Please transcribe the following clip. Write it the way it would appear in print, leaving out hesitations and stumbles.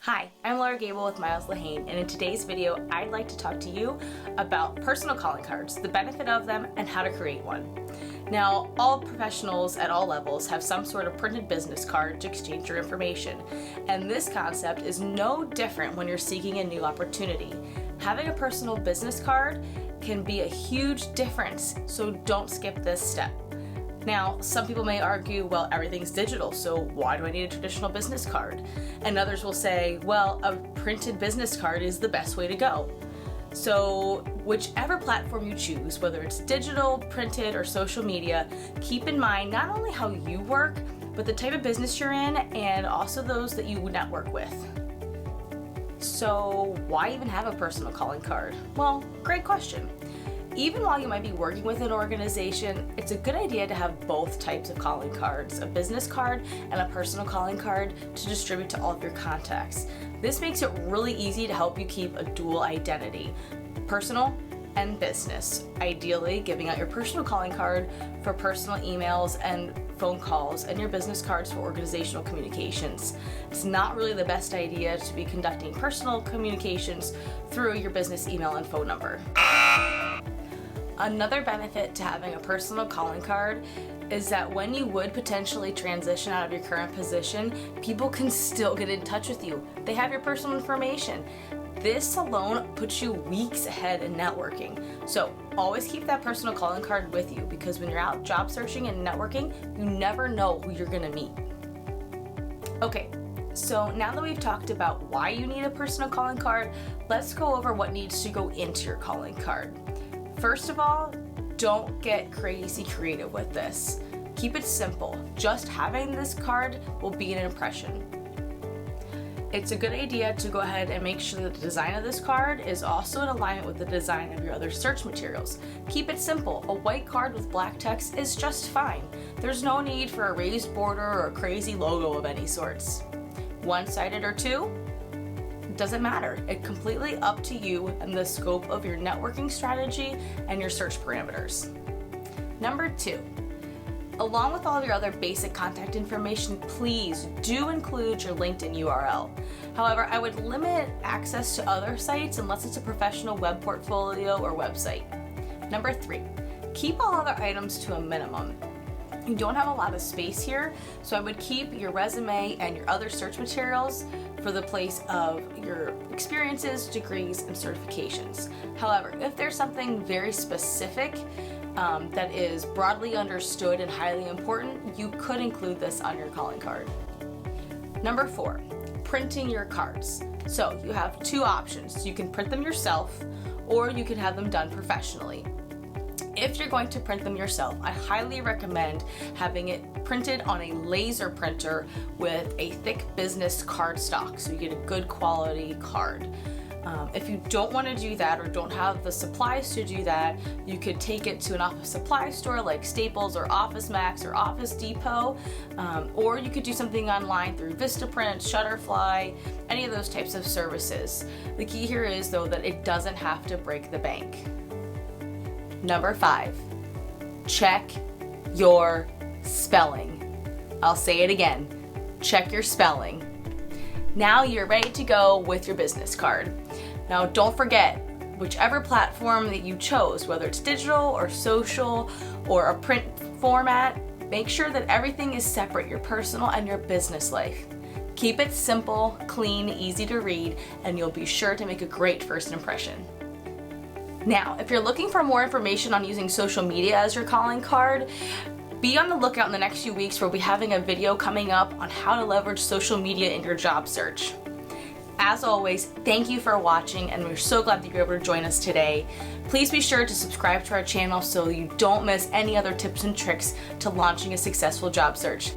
Hi, I'm Laura Gable with LeHane, and in today's video, I'd like to talk to you about personal calling cards, the benefit of them, and how to create one. Now, all professionals at all levels have some sort of printed business card to exchange your information, and this concept is no different when you're seeking a new opportunity. Having a personal business card can be a huge difference, so don't skip this step. Now, some people may argue, well, everything's digital, so why do I need a traditional business card? And others will say, well, a printed business card is the best way to go. So whichever platform you choose, whether it's digital, printed, or social media, keep in mind not only how you work, but the type of business you're in and also those that you network with. So why even have a personal calling card? Well, great question. Even while you might be working with an organization, it's a good idea to have both types of calling cards, a business card and a personal calling card to distribute to all of your contacts. This makes it really easy to help you keep a dual identity, personal and business, ideally giving out your personal calling card for personal emails and phone calls and your business cards for organizational communications. It's not really the best idea to be conducting personal communications through your business email and phone number. Another benefit to having a personal calling card is that when you would potentially transition out of your current position, people can still get in touch with you. They have your personal information. This alone puts you weeks ahead in networking. So always keep that personal calling card with you, because when you're out job searching and networking, you never know who you're gonna meet. Okay, so now that we've talked about why you need a personal calling card, let's go over what needs to go into your calling card. First of all, don't get crazy creative with this. Keep it simple. Just having this card will be an impression. It's a good idea to go ahead and make sure that the design of this card is also in alignment with the design of your other search materials. Keep it simple. A white card with black text is just fine. There's no need for a raised border or a crazy logo of any sorts. One-sided or two? Doesn't matter. It's completely up to you and the scope of your networking strategy and your search parameters. Number 2, along with all of your other basic contact information, please do include your LinkedIn URL. However, I would limit access to other sites unless it's a professional web portfolio or website. Number 3, keep all other items to a minimum. You don't have a lot of space here, so I would keep your resume and your other search materials for the place of your experiences, degrees, and certifications. However, if there's something very specific that is broadly understood and highly important, you could include this on your calling card. Number 4, printing your cards. So you have two options. You can print them yourself, or you can have them done professionally. If you're going to print them yourself, I highly recommend having it printed on a laser printer with a thick business cardstock, so you get a good quality card. If you don't want to do that or don't have the supplies to do that, you could take it to an office supply store like Staples or Office Max or Office Depot, or you could do something online through Vistaprint, Shutterfly, any of those types of services. The key here is, though, that it doesn't have to break the bank. Number 5, check your spelling. I'll say it again, check your spelling. Now you're ready to go with your business card. Now don't forget, whichever platform that you chose, whether it's digital or social or a print format, make sure that everything is separate, your personal and your business life. Keep it simple, clean, easy to read, and you'll be sure to make a great first impression. Now, if you're looking for more information on using social media as your calling card, be on the lookout in the next few weeks. We'll be having a video coming up on how to leverage social media in your job search. As always, thank you for watching, and we're so glad that you're able to join us today. Please be sure to subscribe to our channel so you don't miss any other tips and tricks to launching a successful job search.